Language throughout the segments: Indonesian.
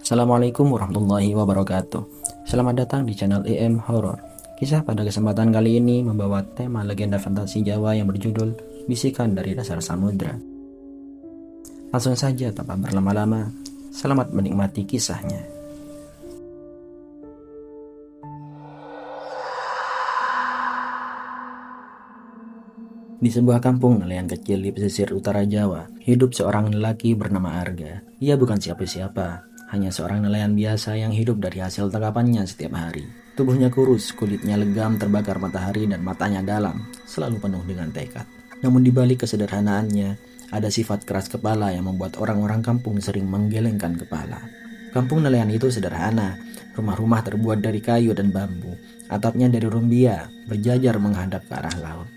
Assalamualaikum warahmatullahi wabarakatuh. Selamat datang di channel EM Horror. Kisah pada kesempatan kali ini membawa tema legenda fantasi Jawa yang berjudul Bisikan dari Dasar Samudra. Langsung saja tanpa berlama-lama, selamat menikmati kisahnya. Di sebuah kampung nelayan kecil di pesisir utara Jawa, hidup seorang lelaki bernama Arga. Ia bukan siapa-siapa, hanya seorang nelayan biasa yang hidup dari hasil tangkapannya setiap hari. Tubuhnya kurus, kulitnya legam terbakar matahari dan matanya dalam, selalu penuh dengan tekad. Namun di balik kesederhanaannya, ada sifat keras kepala yang membuat orang-orang kampung sering menggelengkan kepala. Kampung nelayan itu sederhana, rumah-rumah terbuat dari kayu dan bambu, atapnya dari rumbia, berjajar menghadap ke arah laut.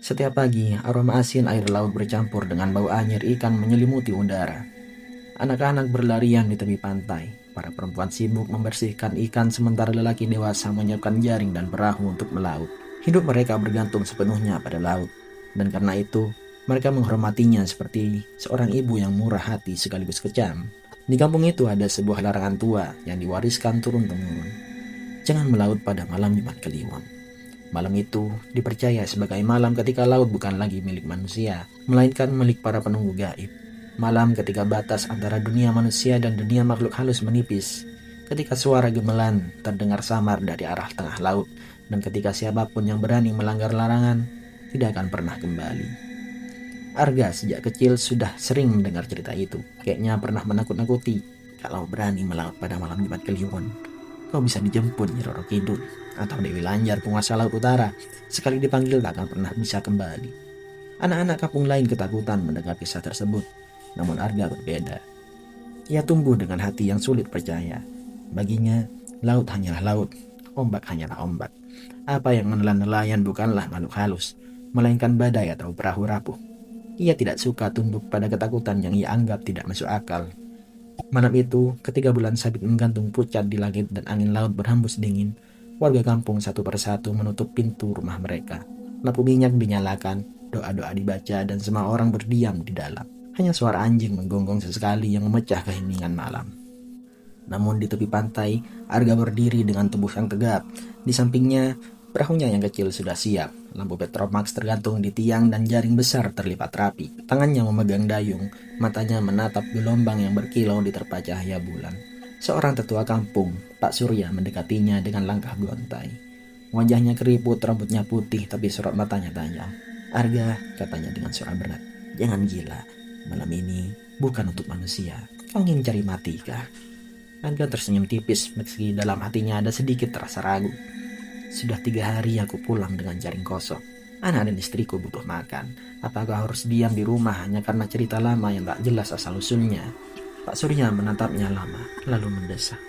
Setiap pagi, aroma asin air laut bercampur dengan bau anyir ikan menyelimuti udara. Anak-anak berlarian di tepi pantai. Para perempuan sibuk membersihkan ikan sementara lelaki dewasa menyiapkan jaring dan perahu untuk melaut. Hidup mereka bergantung sepenuhnya pada laut. Dan karena itu, mereka menghormatinya seperti seorang ibu yang murah hati sekaligus kejam. Di kampung itu ada sebuah larangan tua yang diwariskan turun-temurun. Jangan melaut pada malam Jumat Kliwon. Malam itu dipercaya sebagai malam ketika laut bukan lagi milik manusia, melainkan milik para penunggu gaib. Malam ketika batas antara dunia manusia dan dunia makhluk halus menipis, ketika suara gemelan terdengar samar dari arah tengah laut, dan ketika siapapun yang berani melanggar larangan tidak akan pernah kembali. Arga sejak kecil sudah sering mendengar cerita itu. Kayaknya pernah menakut-nakuti, kalau berani melaut pada malam Jumat Kliwon, kau bisa dijemput Nyi Roro Kidul atau Dewi Lanjar, penguasa laut utara. Sekali dipanggil tak akan pernah bisa kembali. Anak-anak kampung lain ketakutan mendengar kisah tersebut. Namun Arga berbeda. Ia tumbuh dengan hati yang sulit percaya. Baginya, laut hanyalah laut, ombak hanyalah ombak. Apa yang menelan nelayan bukanlah makhluk halus, melainkan badai atau perahu rapuh. Ia tidak suka tunduk pada ketakutan yang ia anggap tidak masuk akal. Malam itu, ketika bulan sabit menggantung pucat di langit dan angin laut berhembus dingin, warga kampung satu persatu menutup pintu rumah mereka. Lampu minyak dinyalakan, doa-doa dibaca, dan semua orang berdiam di dalam. Hanya suara anjing menggonggong sesekali yang memecah keheningan malam. Namun di tepi pantai, Arga berdiri dengan tubuh yang tegap. Di sampingnya, perahunya yang kecil sudah siap. Lampu Petromax tergantung di tiang dan jaring besar terlipat rapi. Tangannya memegang dayung, matanya menatap gelombang yang berkilau di terpa cahaya bulan. Seorang tetua kampung, Pak Surya, mendekatinya dengan langkah gontai. Wajahnya keriput, rambutnya putih, tapi sorot matanya tajam. Arga, katanya dengan suara berat, jangan gila. Malam ini bukan untuk manusia. Kau ingin cari mati kah? Arga tersenyum tipis meski dalam hatinya ada sedikit rasa ragu. Sudah 3 hari aku pulang dengan jaring kosong. Anak dan istriku butuh makan. Apakah harus diam di rumah hanya karena cerita lama yang tak jelas asal-usulnya? Pak Surya menatapnya lama, lalu mendesak.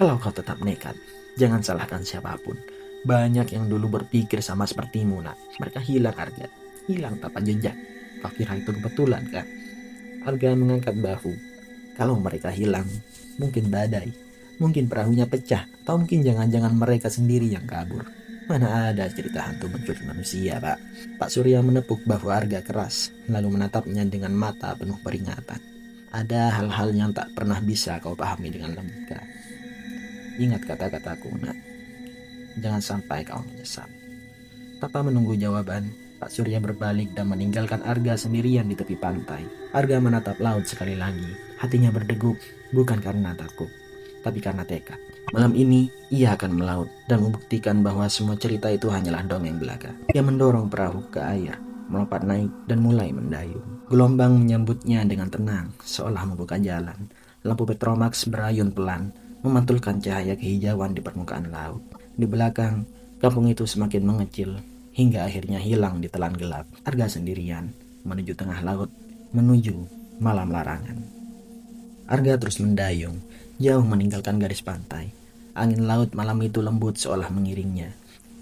Kalau kau tetap nekat, jangan salahkan siapapun. Banyak yang dulu berpikir sama sepertimu, nak. Mereka hilang, Arga. Hilang tanpa jejak. Kau kira itu kebetulan, kan? Arga mengangkat bahu. Kalau mereka hilang, mungkin badai. Mungkin perahunya pecah, atau mungkin jangan-jangan mereka sendiri yang kabur. Mana ada cerita hantu menculik manusia, Pak. Pak Surya menepuk bahu Arga keras, lalu menatapnya dengan mata penuh peringatan. Ada hal-hal yang tak pernah bisa kau pahami dengan logika. Ingat kata-kataku, nak. Jangan sampai kau menyesal. Tanpa menunggu jawaban, Pak Surya berbalik dan meninggalkan Arga sendirian di tepi pantai. Arga menatap laut sekali lagi. Hatinya berdegup, bukan karena takut, tapi karena tekad. Malam ini, ia akan melaut dan membuktikan bahwa semua cerita itu hanyalah dongeng belaka. Ia mendorong perahu ke air, melompat naik dan mulai mendayung. Gelombang menyambutnya dengan tenang, seolah membuka jalan. Lampu Petromax berayun pelan, memantulkan cahaya kehijauan di permukaan laut. Di belakang, kampung itu semakin mengecil, hingga akhirnya hilang di telan gelap. Arga sendirian, menuju tengah laut, menuju malam larangan. Arga terus mendayung, jauh meninggalkan garis pantai. Angin laut malam itu lembut seolah mengiringnya.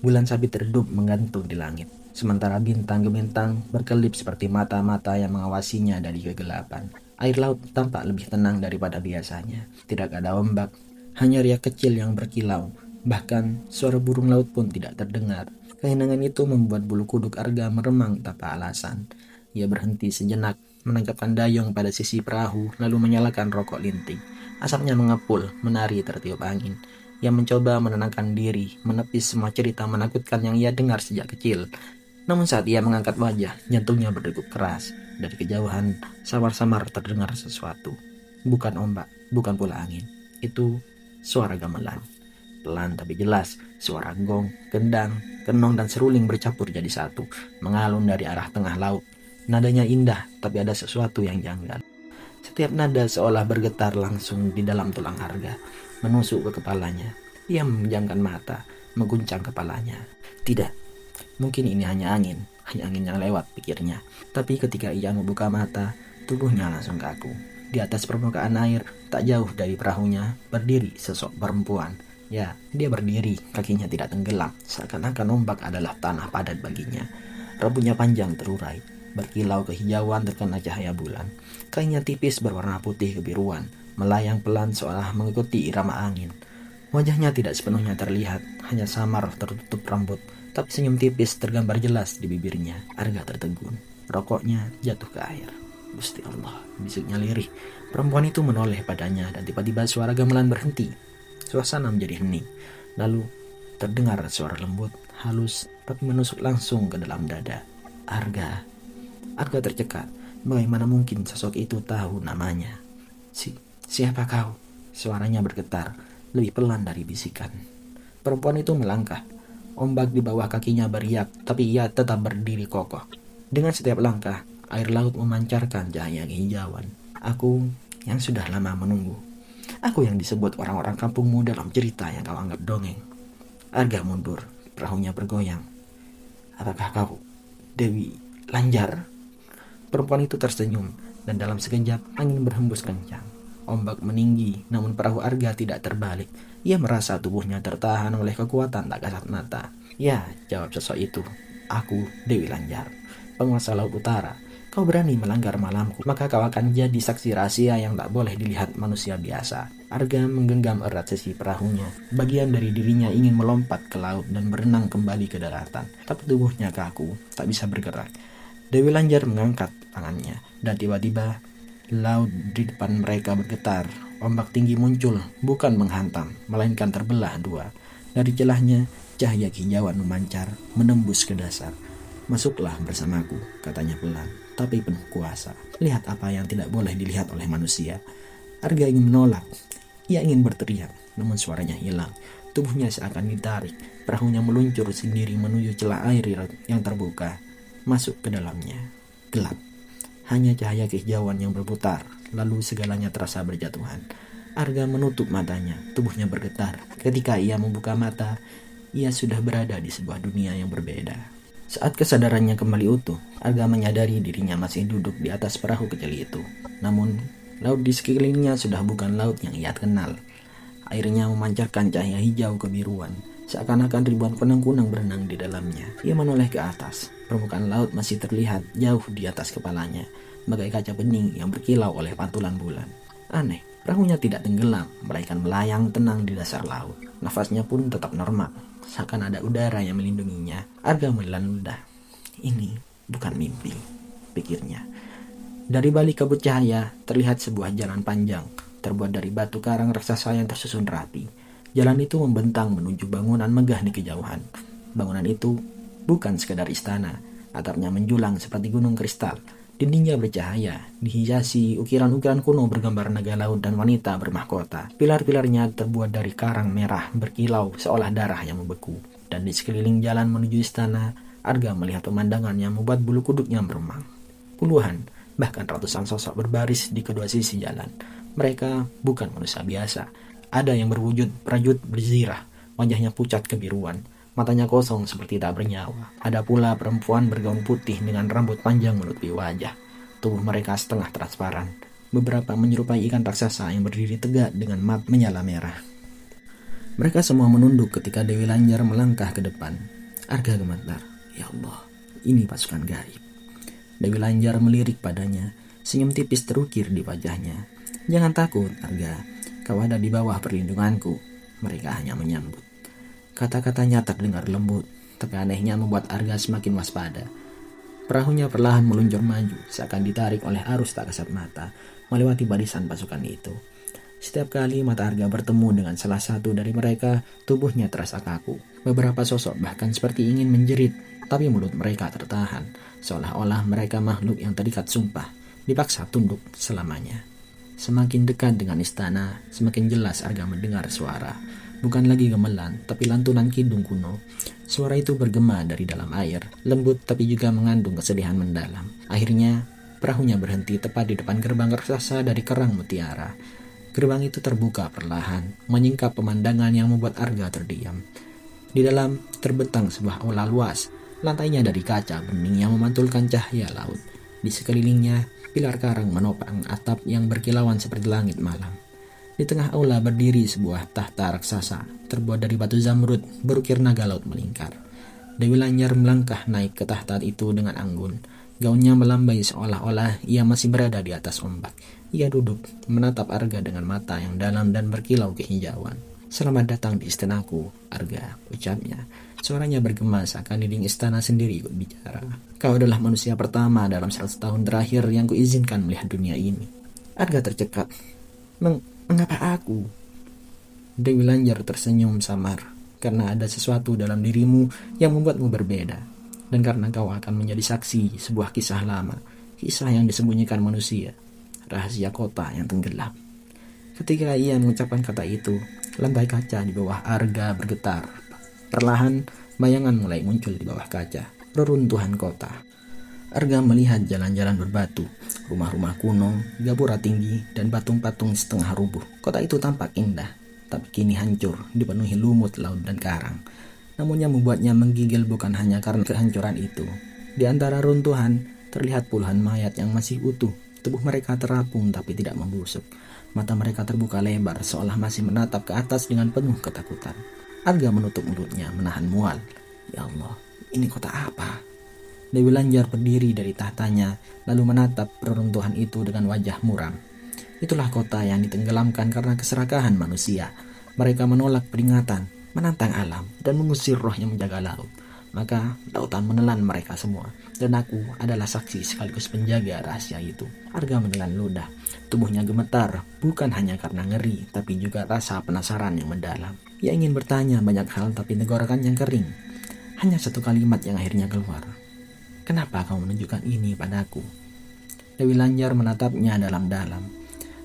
Bulan sabit redup menggantung di langit, sementara bintang-bintang berkelip seperti mata-mata yang mengawasinya dari kegelapan. Air laut tampak lebih tenang daripada biasanya. Tidak ada ombak, hanya riak kecil yang berkilau. Bahkan suara burung laut pun tidak terdengar. Kehenangan itu membuat bulu kuduk Arga meremang tanpa alasan. Ia berhenti sejenak, menangkapkan dayung pada sisi perahu, lalu menyalakan rokok linting. Asapnya mengepul, menari tertiup angin. Ia mencoba menenangkan diri, menepis semua cerita menakutkan yang ia dengar sejak kecil. Namun saat ia mengangkat wajah, jantungnya berdegup keras. Dari kejauhan, samar-samar terdengar sesuatu. Bukan ombak, bukan pula angin. Itu suara gamelan. Pelan tapi jelas, suara gong, gendang, kenong dan seruling bercampur jadi satu, mengalun dari arah tengah laut. Nadanya indah, tapi ada sesuatu yang janggal. Setiap nada seolah bergetar langsung di dalam tulang Arga, menusuk ke kepalanya. Ia memejamkan mata, mengguncang kepalanya. Tidak, mungkin ini hanya angin yang lewat, pikirnya. Tapi ketika ia membuka mata, tubuhnya langsung kaku. Di atas permukaan air, tak jauh dari perahunya, berdiri sosok perempuan. Ya, dia berdiri, kakinya tidak tenggelam, seakan-akan ombak adalah tanah padat baginya. Rambutnya panjang terurai, berkilau kehijauan terkena cahaya bulan. Kainnya tipis berwarna putih kebiruan, melayang pelan seolah mengikuti irama angin. Wajahnya tidak sepenuhnya terlihat, hanya samar tertutup rambut, tapi senyum tipis tergambar jelas di bibirnya. Arga tertegun, rokoknya jatuh ke air. Gusti Allah, bisiknya lirih. Perempuan itu menoleh padanya dan tiba-tiba suara gamelan berhenti. Suasana menjadi hening. Lalu terdengar suara lembut, halus, tapi menusuk langsung ke dalam dada. Arga. Arga tercekat. Bagaimana mungkin sosok itu tahu namanya? Siapa kau? Suaranya bergetar, lebih pelan dari bisikan. Perempuan itu melangkah. Ombak di bawah kakinya beriak, tapi ia tetap berdiri kokoh. Dengan setiap langkah, air laut memancarkan cahaya kehijauan. Aku yang sudah lama menunggu. Aku yang disebut orang-orang kampungmu dalam cerita yang kau anggap dongeng. Arga mundur, perahunya bergoyang. Apakah kau Dewi Lanjar? Perempuan itu tersenyum, dan dalam sekejap angin berhembus kencang. Ombak meninggi, namun perahu Arga tidak terbalik. Ia merasa tubuhnya tertahan oleh kekuatan tak kasat mata. Ya, jawab sosok itu. Aku Dewi Lanjar, penguasa Laut Utara. Kau berani melanggar malamku, maka kau akan jadi saksi rahasia yang tak boleh dilihat manusia biasa. Arga menggenggam erat sisi perahunya. Bagian dari dirinya ingin melompat ke laut dan berenang kembali ke daratan, tapi tubuhnya kaku, tak bisa bergerak. Dewi Lanjar mengangkat tangannya, dan tiba-tiba laut di depan mereka bergetar. Ombak tinggi muncul, bukan menghantam, melainkan terbelah dua. Dari celahnya, cahaya kehijauan memancar, menembus ke dasar. Masuklah bersamaku, katanya pelan, tapi penuh kuasa. Lihat apa yang tidak boleh dilihat oleh manusia. Arga ingin menolak. Ia ingin berteriak, namun suaranya hilang. Tubuhnya seakan ditarik. Perahunya meluncur sendiri menuju celah air yang terbuka. Masuk ke dalamnya. Gelap. Hanya cahaya kehijauan yang berputar. Lalu segalanya terasa berjatuhan. Arga menutup matanya. Tubuhnya bergetar. Ketika ia membuka mata, ia sudah berada di sebuah dunia yang berbeda. Saat kesadarannya kembali utuh, Arga menyadari dirinya masih duduk di atas perahu kecil itu. Namun, laut di sekelilingnya sudah bukan laut yang ia kenal. Airnya memancarkan cahaya hijau kebiruan, seakan-akan ribuan kunang-kunang berenang di dalamnya. Ia menoleh ke atas. Permukaan laut masih terlihat jauh di atas kepalanya, bagai kaca bening yang berkilau oleh pantulan bulan. Aneh, perahunya tidak tenggelam, melainkan melayang tenang di dasar laut. Nafasnya pun tetap normal, seakan ada udara yang melindunginya. Arga menelan ludah. Ini bukan mimpi, pikirnya. Dari balik kabut cahaya, terlihat sebuah jalan panjang, terbuat dari batu karang raksasa yang tersusun rapi. Jalan itu membentang menuju bangunan megah di kejauhan. Bangunan itu bukan sekedar istana, atapnya menjulang seperti gunung kristal. Dindingnya bercahaya, dihiasi ukiran-ukiran kuno bergambar naga laut dan wanita bermahkota. Pilar-pilarnya terbuat dari karang merah berkilau seolah darah yang membeku. Dan di sekeliling jalan menuju istana, Arga melihat pemandangan yang membuat bulu kuduknya meremang. Puluhan, bahkan ratusan sosok berbaris di kedua sisi jalan. Mereka bukan manusia biasa. Ada yang berwujud prajurit berzirah, wajahnya pucat kebiruan. Matanya kosong seperti tak bernyawa. Ada pula perempuan bergaun putih dengan rambut panjang menutupi wajah. Tubuh mereka setengah transparan. Beberapa menyerupai ikan raksasa yang berdiri tegak dengan mata menyala merah. Mereka semua menunduk ketika Dewi Lanjar melangkah ke depan. Arga gemetar. Ya Allah, ini pasukan gaib. Dewi Lanjar melirik padanya. Senyum tipis terukir di wajahnya. Jangan takut, Arga. Kau ada di bawah perlindunganku. Mereka hanya menyambut. Kata-katanya terdengar lembut, tapi anehnya membuat Arga semakin waspada. Perahunya perlahan meluncur maju, seakan ditarik oleh arus tak kasat mata, melewati barisan pasukan itu. Setiap kali mata Arga bertemu dengan salah satu dari mereka, tubuhnya terasa kaku. Beberapa sosok bahkan seperti ingin menjerit, tapi mulut mereka tertahan, seolah-olah mereka makhluk yang terikat sumpah, dipaksa tunduk selamanya. Semakin dekat dengan istana, semakin jelas Arga mendengar suara. Bukan lagi gamelan, tapi lantunan kidung kuno. Suara itu bergema dari dalam air, lembut tapi juga mengandung kesedihan mendalam. Akhirnya, perahunya berhenti tepat di depan gerbang raksasa dari kerang mutiara. Gerbang itu terbuka perlahan, menyingkap pemandangan yang membuat Arga terdiam. Di dalam terbentang sebuah aula luas, lantainya dari kaca bening yang memantulkan cahaya laut. Di sekelilingnya, pilar karang menopang atap yang berkilauan seperti langit malam. Di tengah aula berdiri sebuah tahta raksasa, terbuat dari batu zamrud berukir naga laut melingkar. Dewi Lanyar melangkah naik ke tahta itu dengan anggun. Gaunnya melambai seolah-olah ia masih berada di atas ombak. Ia duduk, menatap Arga dengan mata yang dalam dan berkilau kehijauan. "Selamat datang di istanaku, Arga," ucapnya. Suaranya bergema seakan dinding istana sendiri ikut bicara. "Kau adalah manusia pertama dalam 100 tahun terakhir yang kuizinkan melihat dunia ini." Arga tercekat. Mengapa aku?" Dewi Lanyar tersenyum samar. "Karena ada sesuatu dalam dirimu yang membuatmu berbeda. Dan karena kau akan menjadi saksi sebuah kisah lama. Kisah yang disembunyikan manusia. Rahasia kota yang tenggelam." Ketika ia mengucapkan kata itu, lantai kaca di bawah Arga bergetar. Perlahan, bayangan mulai muncul di bawah kaca. Reruntuhan kota. Arga melihat jalan-jalan berbatu, rumah-rumah kuno, gapura tinggi, dan patung-patung setengah rubuh. Kota itu tampak indah, tapi kini hancur, dipenuhi lumut laut dan karang. Namun yang membuatnya menggigil bukan hanya karena kehancuran itu. Di antara runtuhan, terlihat puluhan mayat yang masih utuh. Tubuh mereka terapung tapi tidak membusuk. Mata mereka terbuka lebar seolah masih menatap ke atas dengan penuh ketakutan. Arga menutup mulutnya, menahan mual. "Ya Allah, ini kota apa?" Dewi Lanyar berdiri dari tahtanya, lalu menatap reruntuhan itu dengan wajah muram. Itulah kota yang ditenggelamkan karena keserakahan manusia. Mereka menolak peringatan, menantang alam, dan mengusir roh yang menjaga laut. Maka lautan menelan mereka semua, dan aku adalah saksi sekaligus penjaga rahasia itu. Arga menelan ludah. Tubuhnya gemetar, bukan hanya karena ngeri, tapi juga rasa penasaran yang mendalam. Ia ingin bertanya banyak hal, tapi tenggorokannya kering. Hanya satu kalimat yang akhirnya keluar. "Kenapa kau menunjukkan ini padaku?" Dewi Lanyar menatapnya dalam-dalam.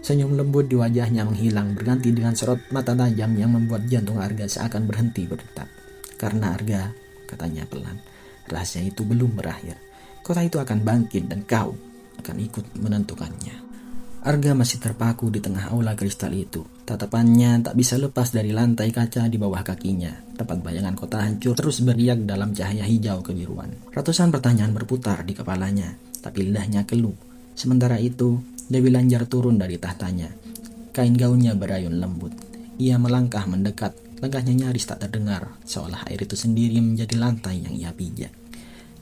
Senyum lembut di wajahnya menghilang, berganti dengan sorot mata tajam yang membuat jantung Arga seakan berhenti berdetak. "Karena Arga," katanya pelan, "rahasia itu belum berakhir. Kota itu akan bangkit dan kau akan ikut menentukannya." Arga masih terpaku di tengah aula kristal itu. Tatapannya tak bisa lepas dari lantai kaca di bawah kakinya. Tempat bayangan kota hancur terus beriak dalam cahaya hijau kebiruan. Ratusan pertanyaan berputar di kepalanya, tapi lidahnya keluh. Sementara itu, Dewi Lanyar turun dari tahtanya. Kain gaunnya berayun lembut. Ia melangkah mendekat, langkahnya nyaris tak terdengar, seolah air itu sendiri menjadi lantai yang ia pijak.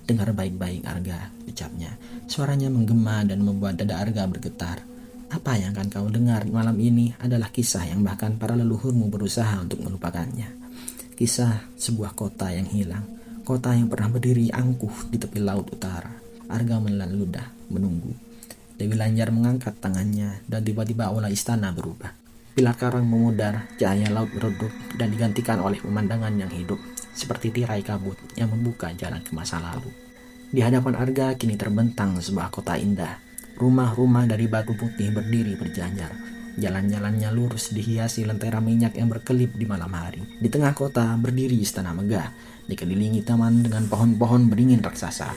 "Dengar baik-baik, Arga," ucapnya. Suaranya menggema dan membuat dada Arga bergetar. "Apa yang akan kau dengar malam ini adalah kisah yang bahkan para leluhurmu berusaha untuk melupakannya. Kisah sebuah kota yang hilang, kota yang pernah berdiri angkuh di tepi laut utara." Arga menelan ludah, menunggu. Dewi Lanyar mengangkat tangannya dan tiba-tiba aula istana berubah. Pilar karang memudar, cahaya laut meredup dan digantikan oleh pemandangan yang hidup, seperti tirai kabut yang membuka jalan ke masa lalu. Di hadapan Arga kini terbentang sebuah kota indah. Rumah-rumah dari batu putih berdiri berjajar. Jalan-jalannya lurus dihiasi lentera minyak yang berkelip di malam hari. Di tengah kota berdiri istana megah, dikelilingi taman dengan pohon-pohon beringin raksasa.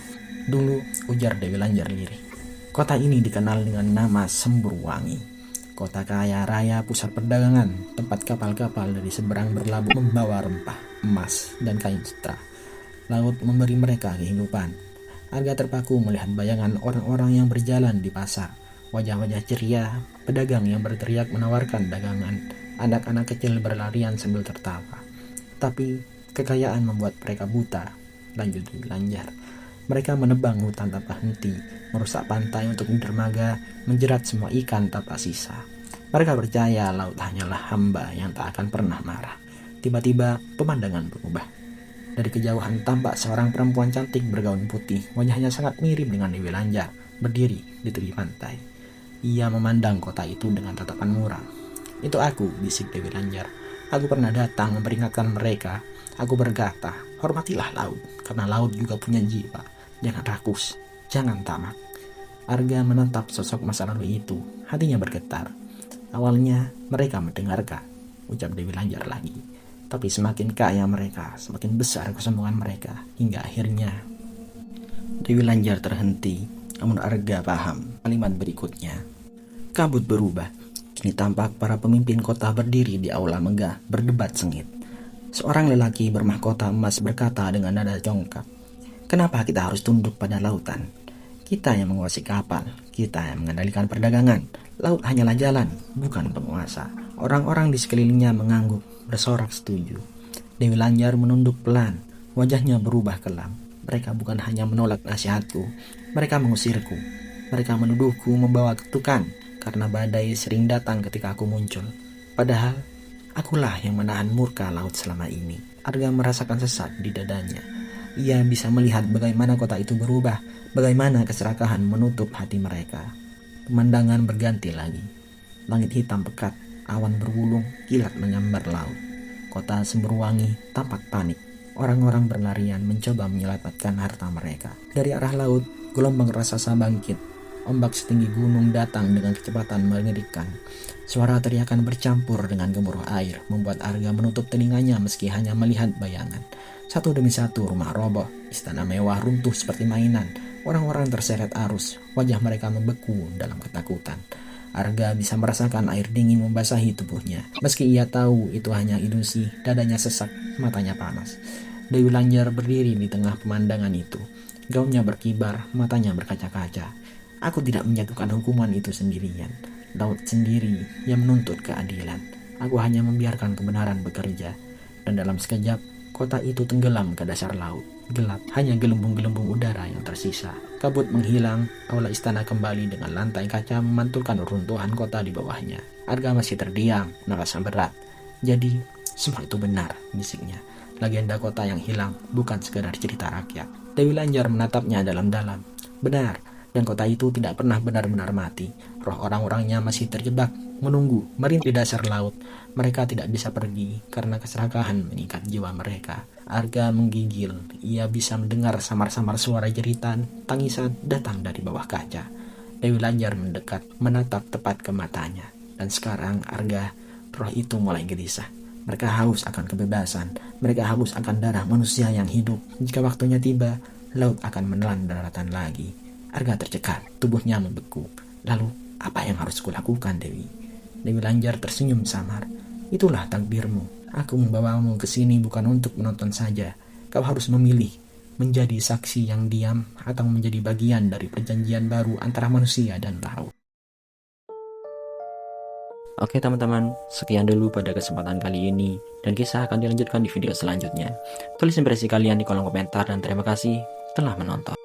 "Dulu," ujar Dewi Lanyar lirih, "kota ini dikenal dengan nama Semburwangi. Kota kaya raya, pusat perdagangan, tempat kapal-kapal dari seberang berlabuh membawa rempah, emas, dan kain sutra. Laut memberi mereka kehidupan." Arga terpaku melihat bayangan orang-orang yang berjalan di pasar. Wajah-wajah ceria, pedagang yang berteriak menawarkan dagangan, anak-anak kecil berlarian sambil tertawa. Tapi kekayaan membuat mereka buta, lanjut Dewi Lanyar. Mereka menebang hutan tanpa henti, merusak pantai untuk dermaga, menjerat semua ikan tanpa sisa. Mereka percaya laut hanyalah hamba yang tak akan pernah marah. Tiba-tiba pemandangan berubah. Dari kejauhan tampak seorang perempuan cantik bergaun putih. Wajahnya sangat mirip dengan Dewi Lanjar, berdiri di tepi pantai. Ia memandang kota itu dengan tatapan muram. "Itu aku," bisik Dewi Lanjar. "Aku pernah datang memperingatkan mereka. Aku berkata, hormatilah laut, karena laut juga punya jiwa. Jangan rakus, jangan tamak." Arga menatap sosok masa lalu itu. Hatinya bergetar. "Awalnya mereka mendengarkan," ucap Dewi Lanjar lagi. "Tapi semakin kaya mereka, semakin besar kesombongan mereka. Hingga akhirnya..." Dewi Lanjar terhenti, namun Arga paham kalimat berikutnya. Kabut berubah. Kini tampak para pemimpin kota berdiri di aula megah, berdebat sengit. Seorang lelaki bermahkota emas berkata dengan nada congkak, "Kenapa kita harus tunduk pada lautan? Kita yang menguasai kapal, kita yang mengendalikan perdagangan. Laut hanyalah jalan, bukan penguasa." Orang-orang di sekelilingnya mengangguk, bersorak setuju. Dewi Lanjar menunduk pelan, wajahnya berubah kelam. "Mereka bukan hanya menolak nasihatku, mereka mengusirku. Mereka menuduhku membawa kutukan, karena badai sering datang ketika aku muncul. Padahal, akulah yang menahan murka laut selama ini." Arga merasakan sesak di dadanya. Ia bisa melihat bagaimana kota itu berubah, bagaimana keserakahan menutup hati mereka. Pemandangan berganti lagi. Langit hitam pekat, awan berwulung, kilat menyambar laut. Kota Semberwangi tampak panik. Orang-orang berlarian mencoba menyelamatkan harta mereka. Dari arah laut, gelombang raksasa bangkit. Ombak setinggi gunung datang dengan kecepatan mengerikan. Suara teriakan bercampur dengan gemuruh air membuat Arga menutup telinganya meski hanya melihat bayangan. Satu demi satu rumah roboh, istana mewah runtuh seperti mainan. Orang-orang terseret arus, wajah mereka membeku dalam ketakutan. Arga bisa merasakan air dingin membasahi tubuhnya. Meski ia tahu itu hanya ilusi, dadanya sesak, matanya panas. Dewi Lanjar berdiri di tengah pemandangan itu. Gaunnya berkibar, matanya berkaca-kaca. "Aku tidak menjatuhkan hukuman itu sendirian. Laut sendiri yang menuntut keadilan. Aku hanya membiarkan kebenaran bekerja." Dan dalam sekejap, kota itu tenggelam ke dasar laut. Gelap, hanya gelembung-gelembung udara yang tersisa. Kabut menghilang, aula istana kembali dengan lantai kaca memantulkan runtuhan kota di bawahnya. Arga masih terdiam, nafasnya berat. "Jadi, semua itu benar," bisiknya. "Legenda kota yang hilang bukan sekedar cerita rakyat." Dewi Lanjar menatapnya dalam-dalam. "Benar, dan kota itu tidak pernah benar-benar mati. Roh orang-orangnya masih terjebak, menunggu, merintih di dasar laut. Mereka tidak bisa pergi karena keserakahan mengikat jiwa mereka." Arga menggigil. Ia bisa mendengar samar-samar suara jeritan, tangisan datang dari bawah kaca. Dewi Lanjar mendekat, menatap tepat ke matanya. Dan sekarang Arga, roh itu mulai gelisah. Mereka haus akan kebebasan. Mereka haus akan darah manusia yang hidup. Jika waktunya tiba, laut akan menelan daratan lagi. Arga tercekat, tubuhnya membeku. "Lalu, apa yang harus kulakukan, Dewi?" Dewi Lanjar tersenyum samar. "Itulah takdirmu. Aku membawamu ke sini bukan untuk menonton saja. Kau harus memilih, menjadi saksi yang diam atau menjadi bagian dari perjanjian baru antara manusia dan laut." Oke teman-teman, sekian dulu pada kesempatan kali ini, dan kisah akan dilanjutkan di video selanjutnya. Tulis impresi kalian di kolom komentar dan terima kasih telah menonton.